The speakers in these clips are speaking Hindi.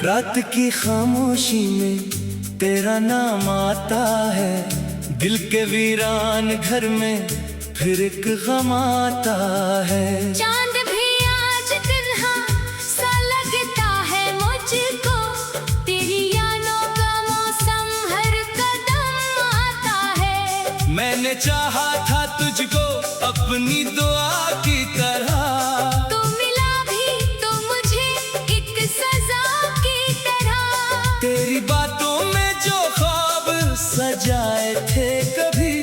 रात की खामोशी में तेरा नाम आता है, दिल के वीरान घर में फिर एक गम आता है। चांद भी आज तन्हा सा लगता है मुझको, तेरी यादों का मौसम हर कदम आता है। मैंने चाहा था तुझको अपनी दुआ की तरह, तू मिला भी तो मुझे एक सजा की तरह। तेरी बातों में जो ख्वाब सजाए थे कभी,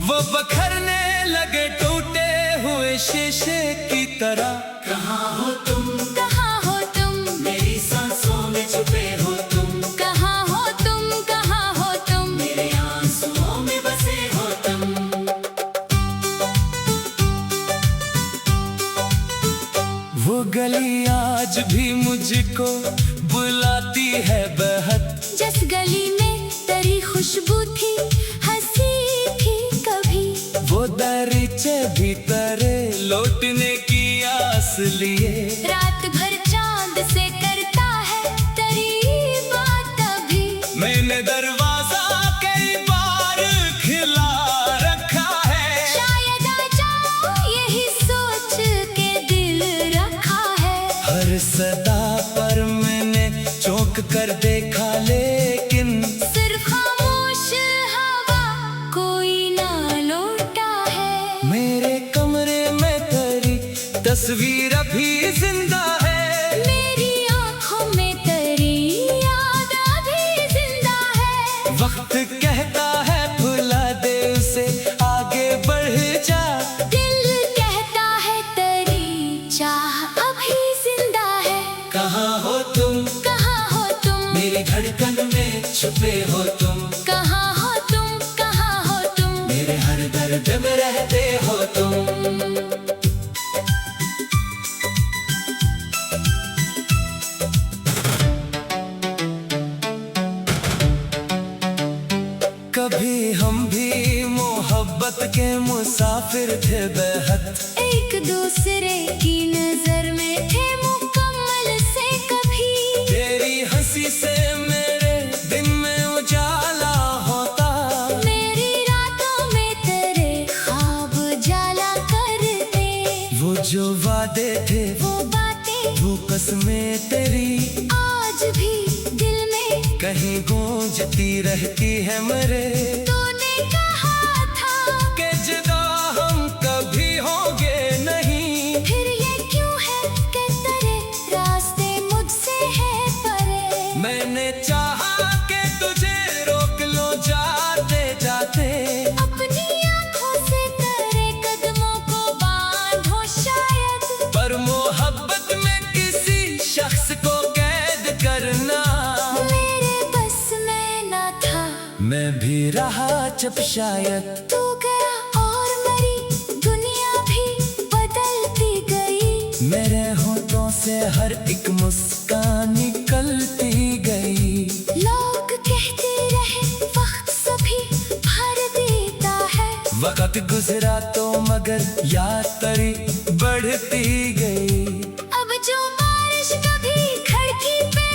वो बखरने लगे टूटे हुए शीशे की तरह। कहाँ हो तुम, कहाँ हो तुम, मेरी सांसों में छुपे हो तुम। कहाँ हो तुम, कहाँ हो तुम, मेरे आंसुओं में बसे हो तुम। वो गली आज भी मुझको बुलाती है बहत, जिस गली में तेरी खुशबू थी हंसी थी कभी। वो दरीचे भी तेरे लौटने की आस लिए, रात भर चांद से करता है तेरी बात अभी। मैंने दरवाजा कई बार खिला रखा है, शायद आ जाओ यही सोच के दिल रखा है। हर सदा पर मैंने चौंक कर देखा, लेकिन सिर्फ खामोश हवा कोई ना लौटा है। मेरे कमरे में तेरी तस्वीर अभी जिंदा है, मेरी आंखों में तेरी याद अभी जिंदा है। वक्त कहता है भुला दे उसे, आगे बढ़ जा। दिल कहता है तेरी चाह अभी जिंदा है। कहाँ हो तुम, कहाँ हो तुम, मेरी धड़कन में छुपे हो तुम। कहाँ हो तुम, कहाँ हो तुम, मेरे हर दर्द में रहते हो तुम। कभी हम भी मोहब्बत के मुसाफिर थे बेहद, एक दूसरे की नजर में थे मुकम्मल से कभी। तेरी हंसी से मेरे दिन में उजाला होता, मेरी रातों में तेरे ख्वाब जाला करते। वो जो वादे थे वो बातें वो कसमें तेरी आज भी दिल में कहीं गूंजती रहती है मेरे। तूने कहा था कि जुदा हम कभी होंगे नहीं, फिर ये क्यों है कि तेरे रास्ते मुझसे है परे। मैंने चाहा कि तुझे रोक लो जाते जाते, अपनी आंखों से तेरे कदमों को बांधो शायद। पर मोहब्बत में किसी शख्स को कैद करना मेरे बस में ना था, मैं भी रहा जब शायद। तू गया और मेरी दुनिया भी बदलती गई। मेरे होठों से हर एक मुस्कान निकलती गई। लोग कहते रहे वक्त सभी भर देता है, वक्त गुजरा तो मगर याद तेरी बढ़ती गई। अब जो बारिश कभी खिड़की पे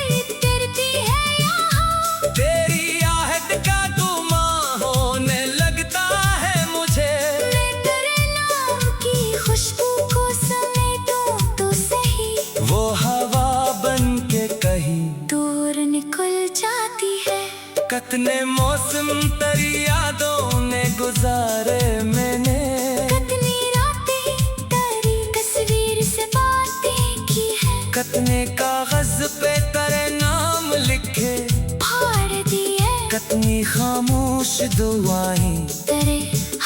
गिरती है यहाँ, तेरी आहट का धुआं होने लगता है मुझे। मैं तेरे नाम की खुशबू को समेटूं तो सही, वो हवा बन के कहीं दूर निकल जाती है। कितने मौसम तेरी यादों ने गुजारे मैंने, कितनी रातें तेरी तस्वीर से बातें की है। कितने कागज पे तेरे नाम लिखे, फाड़ दिए कितनी खामोश दुआएं तेरे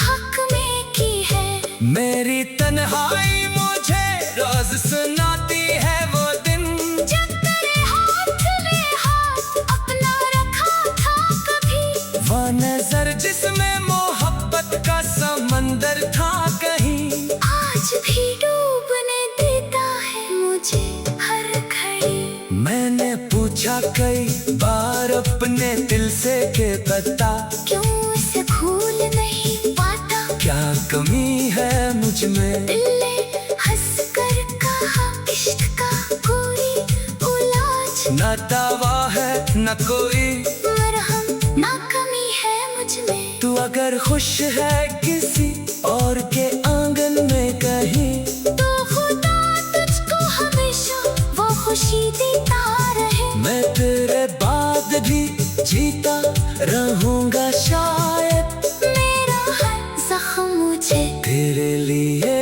हक में की है। मेरी तन्हाई मुझे रोज सुनाती है वो दिन, जब तेरे हाथ में हाथ अपना रखा था कभी। वो नजर जिसमें मोहब्बत का समंदर था कहीं, आज भी डूबने देता है मुझे हर घड़ी। मैंने पूछा कई बार अपने दिल से के बता, क्यों इसे भूल नहीं पाता, क्या कमी है मुझ में। दिल ने हंस कर कहा इश्क का कोई इलाज न दावा है न कोई मरहम ना कमी है मुझ में। तू अगर खुश है किसी और के आंगन में कहीं, तो खुदा तुझको हमेशा वो खुशी देता रहे। मैं तेरे बाद भी जीता रहूंगा शायद। मेरा हर जख्म मुझे तेरे लिए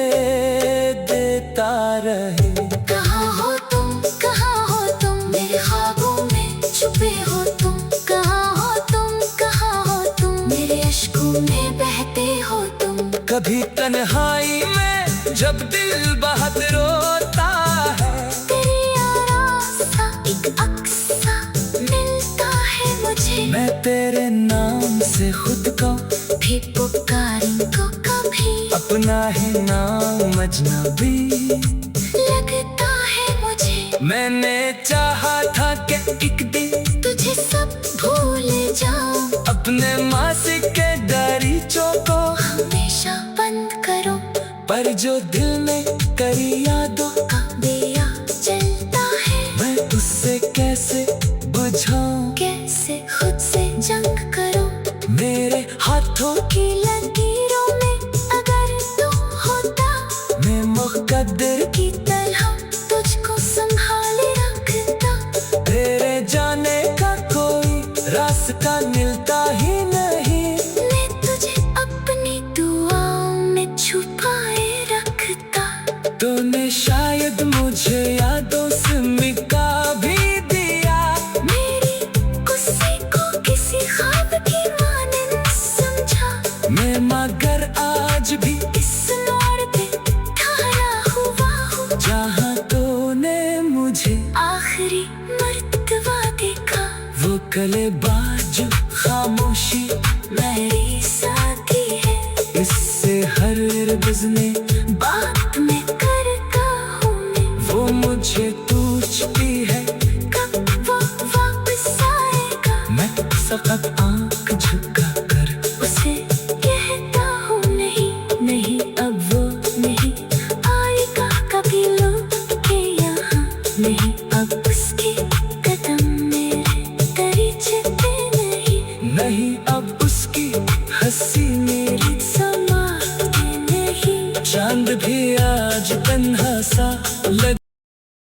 देता रहे। कहाँ हो तुम, कहाँ हो तुम, मेरे ख्वाबों में छुपे हो तुम। कहाँ हो तुम, कहाँ हो तुम, मेरे अश्कों में बहते हो तुम। कभी तन्हाई में जब दिल बहुत रोता है, तेरी आवाज़ सा एक अक्सा मिलता है मुझे। मैं तेरे नाम से खुद को भी पुकारूं को कभी अपना ही नाम अजनबी लगता है मुझे। मैंने चाहा था कि एक दिन तुझे सब भूल जाऊं, अपने मासिक के दरीचों को हमेशा बंद करो। पर जो दिल में करी यादों का दिया जलता है, मैं उससे कैसे बुझाऊं। कैसे खुद से जंग करो। मेरे हाथों की लकीरों में अगर तू होता, में मुक़द्दर की तरह तुझको संभाले रखता। तेरे जाने का कोई रास्ता मिलता ही नहीं। मैं तुझे अपनी दुआओं में छुपाए रखता। तूने शायद मुझे यादों से मिटा भी दिया। मेरी गुस्से को किसी ख्वाब की मानंद समझा। मैं मगर आज भी इस मोड़ पे ठहरा हुआ हूँ, जहाँ तूने मुझे आखिरी मर्तबा देखा। वो कले बाजू खामोशी मेरी साथी है, इससे हर गुज़ने बात में करता हूँ मैं। वो मुझे पूछती है कब वो वापस आएगा, मैं सख्त आंख झुका कर उसे कहता हूँ नहीं नहीं अब वो नहीं आएगा कभी लौट के यहाँ नहीं।